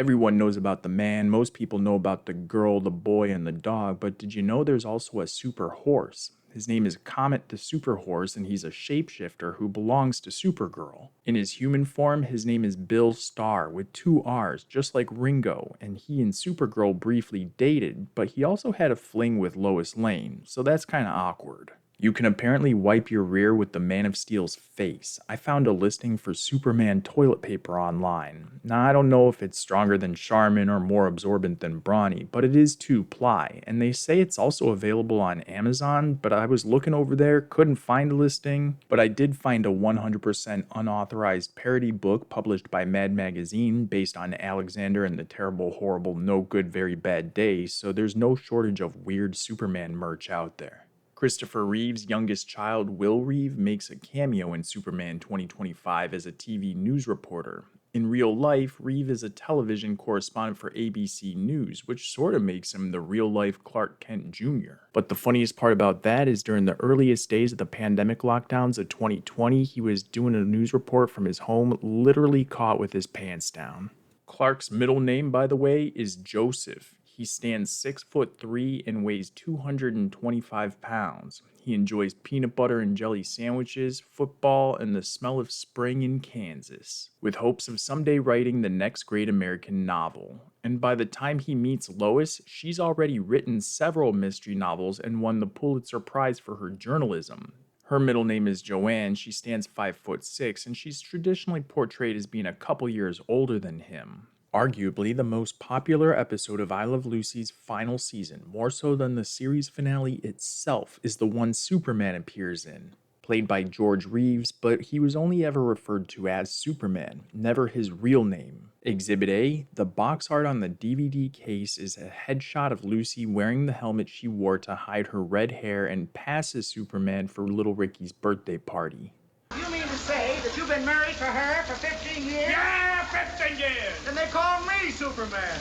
Everyone knows about the man, most people know about the girl, the boy, and the dog, but did you know there's also a super horse? His name is Comet the Super Horse, and he's a shapeshifter who belongs to Supergirl. In his human form, his name is Bill Starr, with 2 R's, just like Ringo, and he and Supergirl briefly dated, but he also had a fling with Lois Lane, so that's kinda awkward. You can apparently wipe your rear with the Man of Steel's face. I found a listing for Superman toilet paper online. Now, I don't know if it's stronger than Charmin or more absorbent than Brawny, but it is 2-ply, and they say it's also available on Amazon, but I was looking over there, couldn't find a listing, but I did find a 100% unauthorized parody book published by Mad Magazine based on Alexander and the Terrible, Horrible, No Good, Very Bad Day, so there's no shortage of weird Superman merch out there. Christopher Reeve's youngest child, Will Reeve, makes a cameo in Superman 2025 as a TV news reporter. In real life, Reeve is a television correspondent for ABC News, which sort of makes him the real-life Clark Kent Jr. But the funniest part about that is during the earliest days of the pandemic lockdowns of 2020, he was doing a news report from his home, literally caught with his pants down. Clark's middle name, by the way, is Joseph. He stands 6'3" and weighs 225 pounds. He enjoys peanut butter and jelly sandwiches, football, and the smell of spring in Kansas, with hopes of someday writing the next great American novel. And by the time he meets Lois, she's already written several mystery novels and won the Pulitzer Prize for her journalism. Her middle name is Joanne, she stands 5'6", and she's traditionally portrayed as being a couple years older than him. Arguably the most popular episode of I Love Lucy's final season, more so than the series finale itself, is the one Superman appears in. Played by George Reeves, but he was only ever referred to as Superman, never his real name. Exhibit A, the box art on the DVD case is a headshot of Lucy wearing the helmet she wore to hide her red hair and pass as Superman for Little Ricky's birthday party. You mean to say that you've been married to her for 15 years? Yeah, 15 years! Then they call me Superman.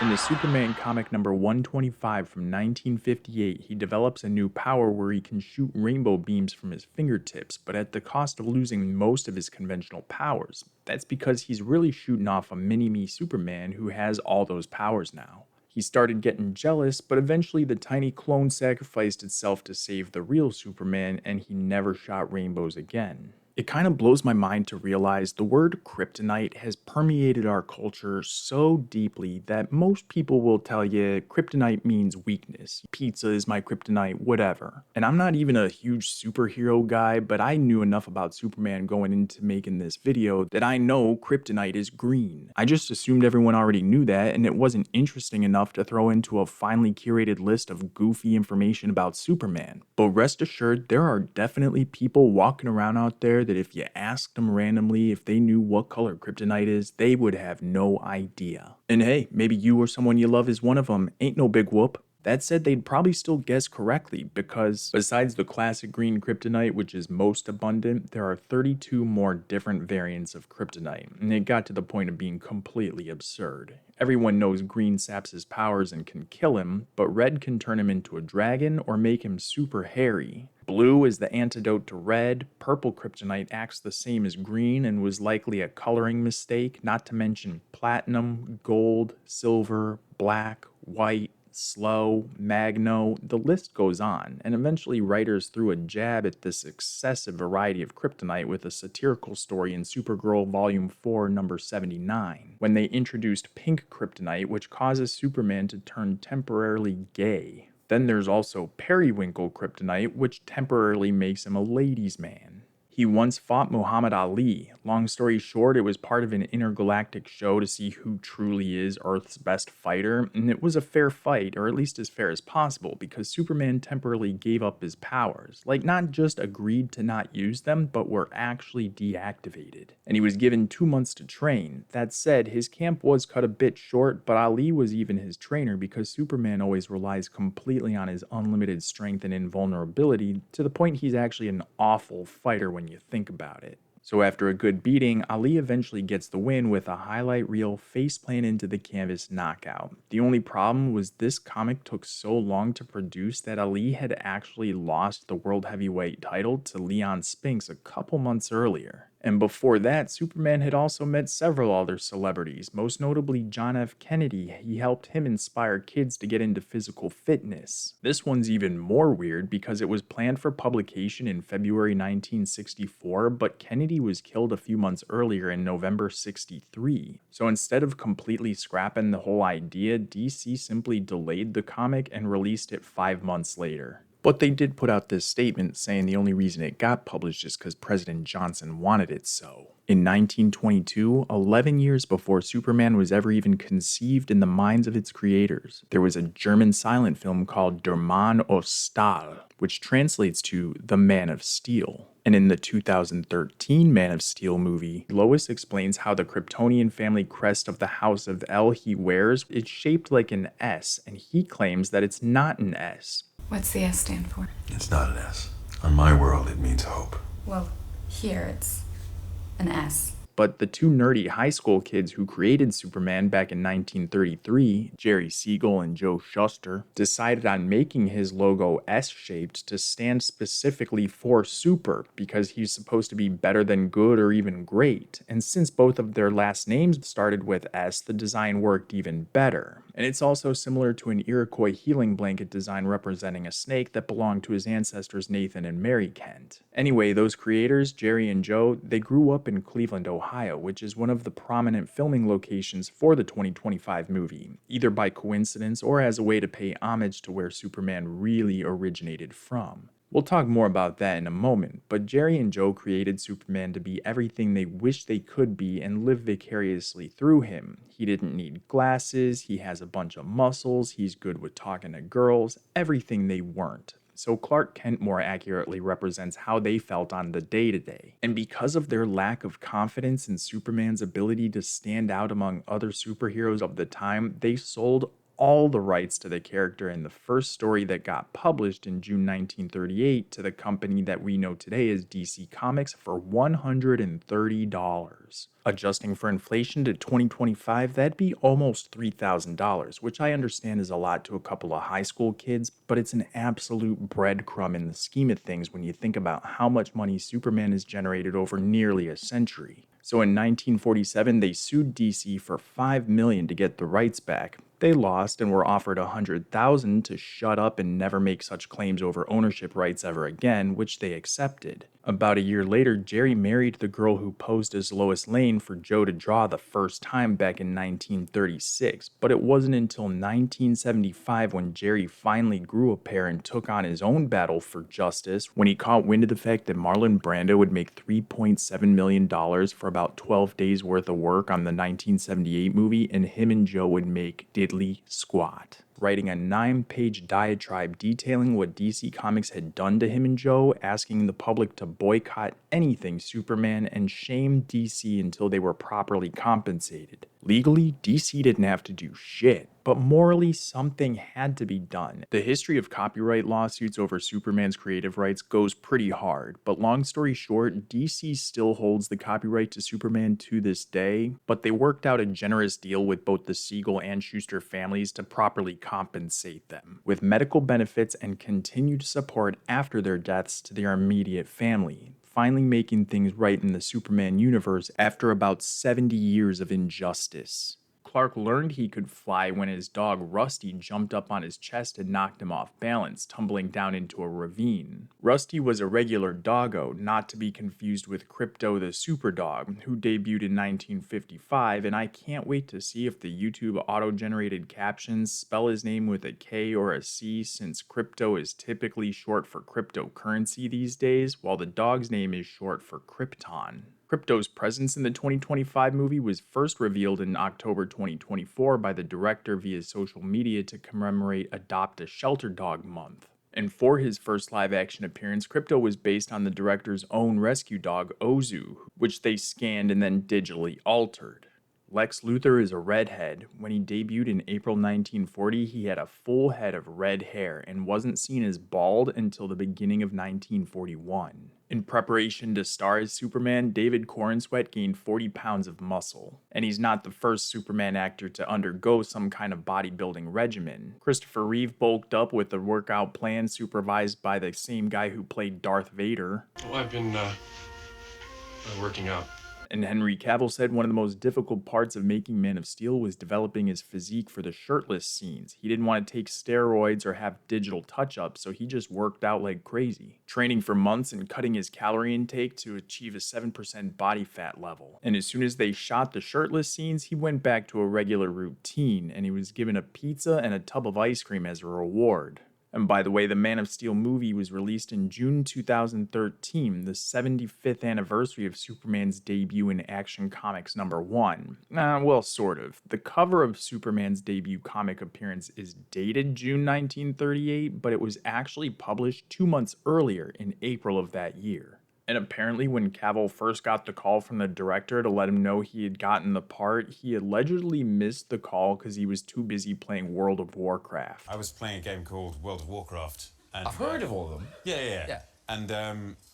In the Superman comic number 125 from 1958, he develops a new power where he can shoot rainbow beams from his fingertips, but at the cost of losing most of his conventional powers. That's because he's really shooting off a mini-me Superman who has all those powers now. He started getting jealous, but eventually the tiny clone sacrificed itself to save the real Superman, and he never shot rainbows again. It kind of blows my mind to realize the word kryptonite has permeated our culture so deeply that most people will tell you kryptonite means weakness, pizza is my kryptonite, whatever. And I'm not even a huge superhero guy, but I knew enough about Superman going into making this video that I know kryptonite is green. I just assumed everyone already knew that, and it wasn't interesting enough to throw into a finely curated list of goofy information about Superman. But rest assured, there are definitely people walking around out there that if you asked them randomly if they knew what color kryptonite is, they would have no idea. And hey, maybe you or someone you love is one of them. Ain't no big whoop. That said, they'd probably still guess correctly because besides the classic green kryptonite, which is most abundant, there are 32 more different variants of kryptonite, and it got to the point of being completely absurd. Everyone knows green saps his powers and can kill him, but red can turn him into a dragon or make him super hairy. Blue is the antidote to red, purple kryptonite acts the same as green and was likely a coloring mistake, not to mention platinum, gold, silver, black, white, slow, magno, the list goes on, and eventually writers threw a jab at this excessive variety of kryptonite with a satirical story in Supergirl Volume 4, number 79, when they introduced pink kryptonite, which causes Superman to turn temporarily gay. Then there's also periwinkle kryptonite, which temporarily makes him a ladies' man. He once fought Muhammad Ali. Long story short, it was part of an intergalactic show to see who truly is Earth's best fighter, and it was a fair fight, or at least as fair as possible, because Superman temporarily gave up his powers. Like, not just agreed to not use them, but were actually deactivated. And he was given 2 months to train. That said, his camp was cut a bit short, but Ali was even his trainer because Superman always relies completely on his unlimited strength and invulnerability, to the point he's actually an awful fighter when you think about it. So after a good beating, Ali eventually gets the win with a highlight reel faceplant into the canvas knockout. The only problem was this comic took so long to produce that Ali had actually lost the World Heavyweight title to Leon Spinks a couple months earlier. And before that, Superman had also met several other celebrities, most notably John F. Kennedy. He helped him inspire kids to get into physical fitness. This one's even more weird because it was planned for publication in February 1964, but Kennedy was killed a few months earlier in November 63. So instead of completely scrapping the whole idea, DC simply delayed the comic and released it 5 months later. But they did put out this statement saying the only reason it got published is because President Johnson wanted it so. In 1922, 11 years before Superman was ever even conceived in the minds of its creators, there was a German silent film called Der Mann aus Stahl, which translates to The Man of Steel. And in the 2013 Man of Steel movie, Lois explains how the Kryptonian family crest of the House of El he wears is shaped like an S, and he claims that it's not an S. What's the S stand for? It's not an S. On my world, it means hope. Well, here it's an S. But the two nerdy high school kids who created Superman back in 1933, Jerry Siegel and Joe Shuster, decided on making his logo S-shaped to stand specifically for super because he's supposed to be better than good or even great. And since both of their last names started with S, the design worked even better. And it's also similar to an Iroquois healing blanket design representing a snake that belonged to his ancestors Nathan and Mary Kent. Anyway, those creators, Jerry and Joe, they grew up in Cleveland, Ohio, which is one of the prominent filming locations for the 2025 movie, either by coincidence or as a way to pay homage to where Superman really originated from. We'll talk more about that in a moment, but Jerry and Joe created Superman to be everything they wish they could be and live vicariously through him. He didn't need glasses, he has a bunch of muscles, he's good with talking to girls, everything they weren't. So Clark Kent more accurately represents how they felt on the day-to-day. And because of their lack of confidence in Superman's ability to stand out among other superheroes of the time, they sold all the rights to the character in the first story that got published in June 1938 to the company that we know today as DC Comics for $130. Adjusting for inflation to 2025, that'd be almost $3,000, which I understand is a lot to a couple of high school kids, but it's an absolute breadcrumb in the scheme of things when you think about how much money Superman has generated over nearly a century. So in 1947, they sued DC for $5 million to get the rights back. They lost and were offered $100,000 to shut up and never make such claims over ownership rights ever again, which they accepted. About a year later, Jerry married the girl who posed as Lois Lane for Joe to draw the first time back in 1936, but it wasn't until 1975 when Jerry finally grew a pair and took on his own battle for justice when he caught wind of the fact that Marlon Brando would make $3.7 million for about 12 days worth of work on the 1978 movie, and him and Joe would make diddly squat, writing a 9-page diatribe detailing what DC Comics had done to him and Joe, asking the public to boycott anything Superman and shame DC until they were properly compensated. Legally, DC didn't have to do shit, but morally something had to be done. The history of copyright lawsuits over Superman's creative rights goes pretty hard, but long story short, DC still holds the copyright to Superman to this day, but they worked out a generous deal with both the Siegel and Schuster families to properly compensate them, with medical benefits and continued support after their deaths to their immediate family, finally making things right in the Superman universe after about 70 years of injustice. Clark learned he could fly when his dog Rusty jumped up on his chest and knocked him off balance, tumbling down into a ravine. Rusty was a regular doggo, not to be confused with Krypto the Superdog, who debuted in 1955, and I can't wait to see if the YouTube auto-generated captions spell his name with a K or a C, since Krypto is typically short for cryptocurrency these days, while the dog's name is short for Krypton. Krypto's presence in the 2025 movie was first revealed in October 2024 by the director via social media to commemorate Adopt a Shelter Dog Month. And for his first live-action appearance, Krypto was based on the director's own rescue dog, Ozu, which they scanned and then digitally altered. Lex Luthor is a redhead. When he debuted in April 1940, he had a full head of red hair and wasn't seen as bald until the beginning of 1941. In preparation to star as Superman, David Corenswet gained 40 pounds of muscle. And he's not the first Superman actor to undergo some kind of bodybuilding regimen. Christopher Reeve bulked up with a workout plan supervised by the same guy who played Darth Vader. Well, I've been working out. And Henry Cavill said one of the most difficult parts of making Man of Steel was developing his physique for the shirtless scenes. He didn't want to take steroids or have digital touch-ups, so he just worked out like crazy, training for months and cutting his calorie intake to achieve a 7% body fat level. And as soon as they shot the shirtless scenes, he went back to a regular routine, and he was given a pizza and a tub of ice cream as a reward. And by the way, the Man of Steel movie was released in June 2013, the 75th anniversary of Superman's debut in Action Comics #1. Well, sort of. The cover of Superman's debut comic appearance is dated June 1938, but it was actually published 2 months earlier in April of that year. And apparently, when Cavill first got the call from the director to let him know he had gotten the part, he allegedly missed the call because he was too busy playing World of Warcraft. I was playing a game called World of Warcraft. And, I've heard of all of them. Yeah. And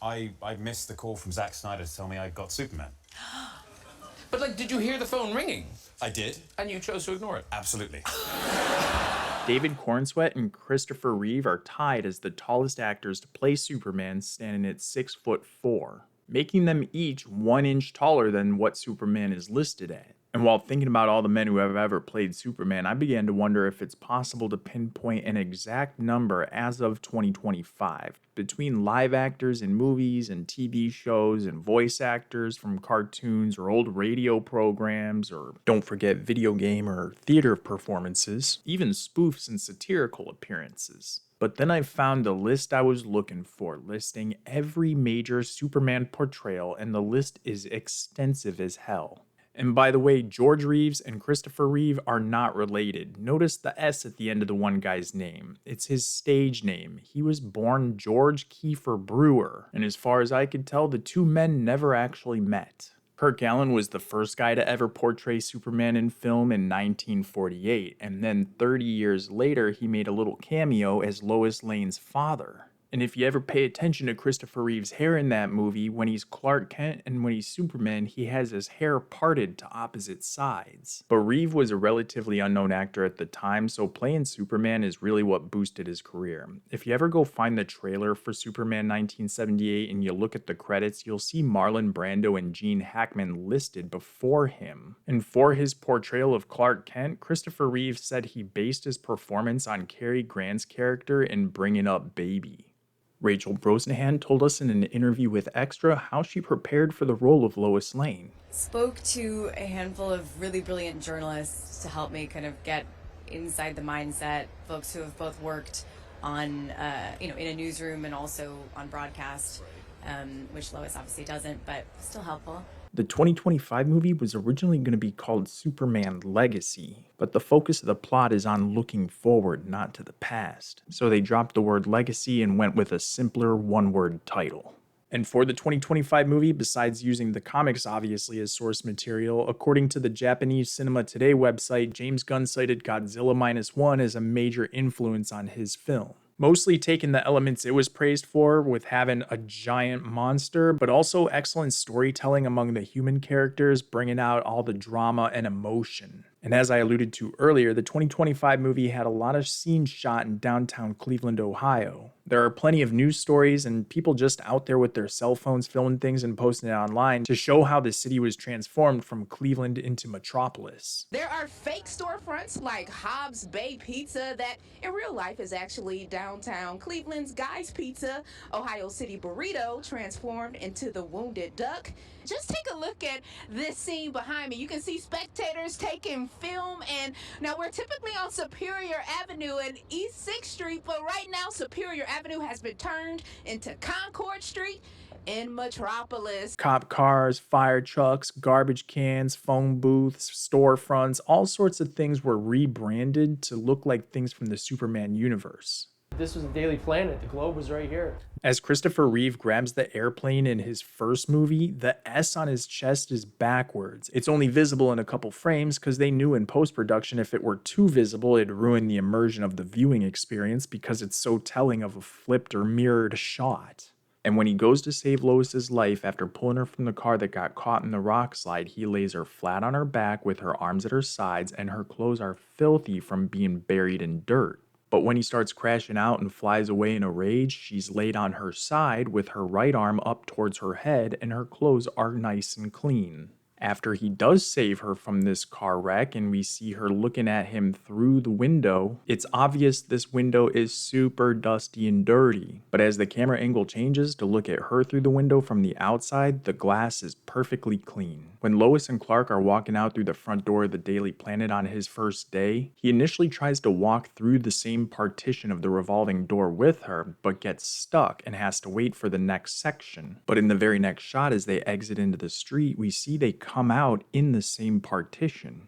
I missed the call from Zack Snyder to tell me I got Superman. But, like, did you hear the phone ringing? I did. And you chose to ignore it? Absolutely. David Cornsweet and Christopher Reeve are tied as the tallest actors to play Superman, standing at 6'4", making them each 1 inch taller than what Superman is listed at. And while thinking about all the men who have ever played Superman, I began to wonder if it's possible to pinpoint an exact number as of 2025 between live actors in movies and TV shows and voice actors from cartoons or old radio programs, or don't forget video game or theater performances, even spoofs and satirical appearances. But then I found the list I was looking for, listing every major Superman portrayal, and the list is extensive as hell. And by the way, George Reeves and Christopher Reeve are not related. Notice the S at the end of the one guy's name. It's his stage name. He was born George Kiefer Brewer, and as far as I could tell, the two men never actually met. Kirk Alyn was the first guy to ever portray Superman in film in 1948, and then 30 years later, he made a little cameo as Lois Lane's father. And if you ever pay attention to Christopher Reeve's hair in that movie, when he's Clark Kent and when he's Superman, he has his hair parted to opposite sides. But Reeve was a relatively unknown actor at the time, so playing Superman is really what boosted his career. If you ever go find the trailer for Superman 1978 and you look at the credits, you'll see Marlon Brando and Gene Hackman listed before him. And for his portrayal of Clark Kent, Christopher Reeve said he based his performance on Cary Grant's character in Bringing Up Baby. Rachel Brosnahan told us in an interview with Extra how she prepared for the role of Lois Lane. Spoke to a handful of really brilliant journalists to help me kind of get inside the mindset, folks who have both worked on, in a newsroom and also on broadcast, which Lois obviously doesn't, but still helpful. The 2025 movie was originally going to be called Superman Legacy, but the focus of the plot is on looking forward, not to the past. So they dropped the word legacy and went with a simpler one-word title. And for the 2025 movie, besides using the comics obviously as source material, according to the Japanese Cinema Today website, James Gunn cited Godzilla -1 as a major influence on his film. Mostly taking the elements it was praised for, with having a giant monster, but also excellent storytelling among the human characters, bringing out all the drama and emotion. And as I alluded to earlier, the 2025 movie had a lot of scenes shot in downtown Cleveland, Ohio. There are plenty of news stories and people just out there with their cell phones filming things and posting it online to show how the city was transformed from Cleveland into Metropolis. There are fake storefronts like Hobbs Bay Pizza that in real life is actually downtown Cleveland's Guy's Pizza, Ohio City Burrito transformed into the Wounded Duck. Just take a look at this scene behind me. You can see spectators taking film, and now we're typically on Superior Avenue and East 6th Street, but right now Superior Avenue has been turned into Concord Street in Metropolis. Cop cars, fire trucks, garbage cans, phone booths, storefronts, all sorts of things were rebranded to look like things from the Superman universe. This was a Daily Planet. The globe was right here. As Christopher Reeve grabs the airplane in his first movie, the S on his chest is backwards. It's only visible in a couple frames because they knew in post-production if it were too visible, it'd ruin the immersion of the viewing experience because it's so telling of a flipped or mirrored shot. And when he goes to save Lois's life after pulling her from the car that got caught in the rock slide, he lays her flat on her back with her arms at her sides, and her clothes are filthy from being buried in dirt. But when he starts crashing out and flies away in a rage, she's laid on her side with her right arm up towards her head and her clothes are nice and clean. After he does save her from this car wreck and we see her looking at him through the window, it's obvious this window is super dusty and dirty. But as the camera angle changes to look at her through the window from the outside, the glass is perfectly clean. When Lois and Clark are walking out through the front door of the Daily Planet on his first day, he initially tries to walk through the same partition of the revolving door with her, but gets stuck and has to wait for the next section. But in the very next shot, as they exit into the street, we see they come out in the same partition.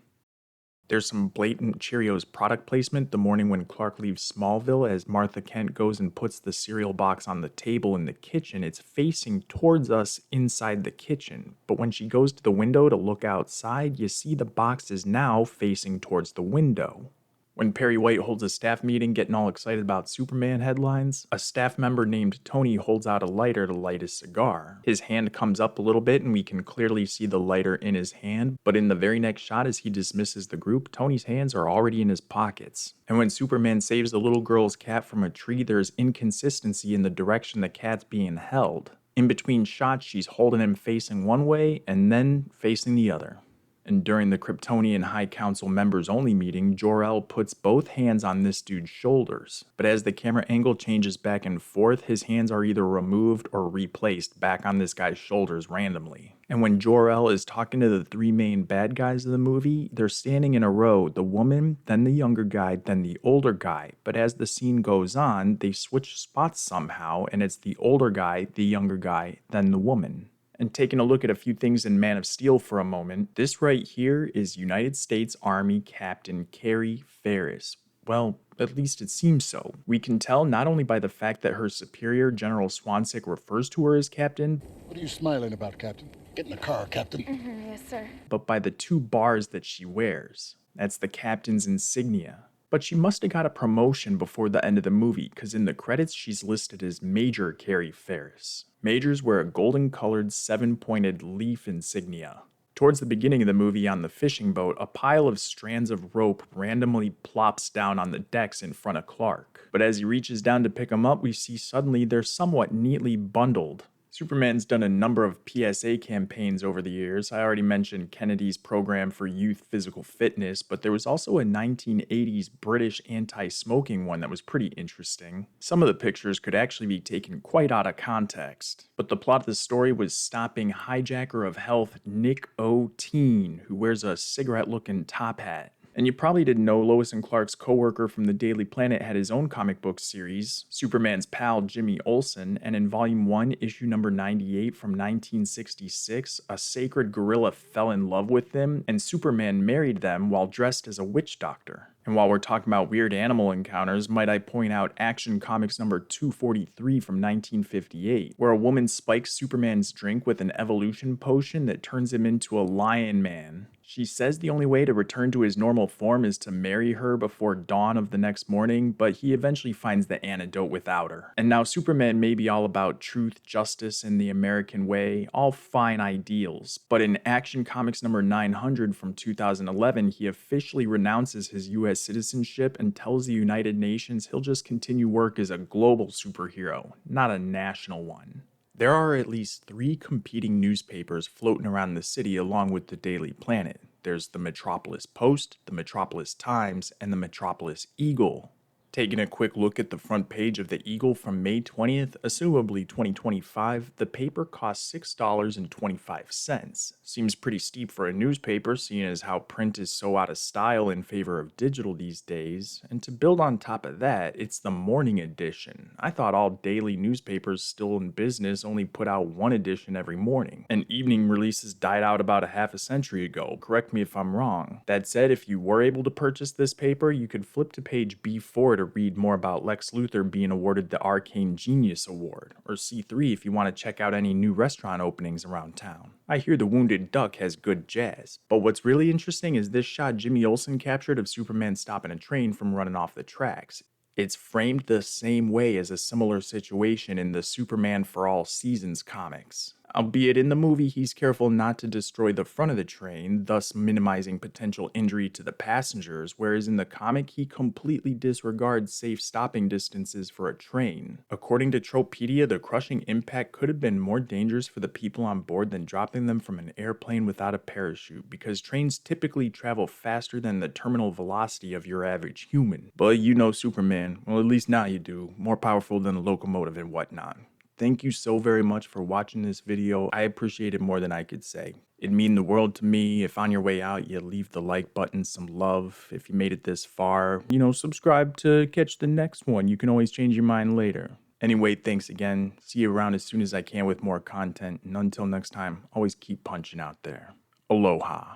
There's some blatant Cheerios product placement the morning when Clark leaves Smallville as Martha Kent goes and puts the cereal box on the table in the kitchen. It's facing towards us inside the kitchen, but when she goes to the window to look outside, you see the box is now facing towards the window. When Perry White holds a staff meeting getting all excited about Superman headlines, a staff member named Tony holds out a lighter to light his cigar. His hand comes up a little bit and we can clearly see the lighter in his hand, but in the very next shot as he dismisses the group, Tony's hands are already in his pockets. And when Superman saves the little girl's cat from a tree, there's inconsistency in the direction the cat's being held. In between shots, she's holding him facing one way and then facing the other. And during the Kryptonian High Council members only meeting, Jor-El puts both hands on this dude's shoulders. But as the camera angle changes back and forth, his hands are either removed or replaced back on this guy's shoulders randomly. And when Jor-El is talking to the three main bad guys of the movie, they're standing in a row, the woman, then the younger guy, then the older guy. But as the scene goes on, they switch spots somehow, and it's the older guy, the younger guy, then the woman. And taking a look at a few things in Man of Steel for a moment, this right here is United States Army Captain Carrie Ferris. Well, at least it seems so. We can tell not only by the fact that her superior, General Swansik, refers to her as Captain. What are you smiling about, Captain? Get in the car, Captain. Yes, sir. But by the two bars that she wears. That's the captain's insignia. But she must have got a promotion before the end of the movie, because in the credits she's listed as Major Carrie Ferris. Majors wear a golden-colored, 7-pointed leaf insignia. Towards the beginning of the movie on the fishing boat, a pile of strands of rope randomly plops down on the decks in front of Clark. But as he reaches down to pick them up, we see suddenly they're somewhat neatly bundled. Superman's done a number of PSA campaigns over the years. I already mentioned Kennedy's program for youth physical fitness, but there was also a 1980s British anti-smoking one that was pretty interesting. Some of the pictures could actually be taken quite out of context. But the plot of the story was stopping hijacker of health Nick O'Teen, who wears a cigarette-looking top hat. And you probably didn't know Lois and Clark's co-worker from the Daily Planet had his own comic book series, Superman's pal Jimmy Olsen, and in Volume 1, issue number 98 from 1966, a sacred gorilla fell in love with them, and Superman married them while dressed as a witch doctor. And while we're talking about weird animal encounters, might I point out Action Comics number 243 from 1958, where a woman spikes Superman's drink with an evolution potion that turns him into a lion man. She says the only way to return to his normal form is to marry her before dawn of the next morning, but he eventually finds the antidote without her. And now Superman may be all about truth, justice, and the American way, all fine ideals, but in Action Comics number 900 from 2011, he officially renounces his US citizenship and tells the United Nations he'll just continue work as a global superhero, not a national one. There are at least 3 competing newspapers floating around the city along with the Daily Planet. There's the Metropolis Post, the Metropolis Times, and the Metropolis Eagle. Taking a quick look at the front page of the Eagle from May 20th, assumably 2025, the paper costs $6.25. Seems pretty steep for a newspaper, seeing as how print is so out of style in favor of digital these days. And to build on top of that, it's the morning edition. I thought all daily newspapers still in business only put out one edition every morning. And evening releases died out about a half a century ago. Correct me if I'm wrong. That said, if you were able to purchase this paper, you could flip to page B4 to read more about Lex Luthor being awarded the Arcane Genius Award, or C3 if you want to check out any new restaurant openings around town. I hear the Wounded Duck has good jazz. But what's really interesting is this shot Jimmy Olsen captured of Superman stopping a train from running off the tracks. It's framed the same way as a similar situation in the Superman for All Seasons comics. Albeit in the movie, he's careful not to destroy the front of the train, thus minimizing potential injury to the passengers, whereas in the comic, he completely disregards safe stopping distances for a train. According to Tropedia, the crushing impact could have been more dangerous for the people on board than dropping them from an airplane without a parachute, because trains typically travel faster than the terminal velocity of your average human. But you know Superman, well at least now you do, more powerful than a locomotive and whatnot. Thank you so very much for watching this video. I appreciate it more than I could say. It'd mean the world to me if on your way out you leave the like button some love. If you made it this far, subscribe to catch the next one. You can always change your mind later. Anyway, thanks again. See you around as soon as I can with more content. And until next time, always keep punching out there. Aloha.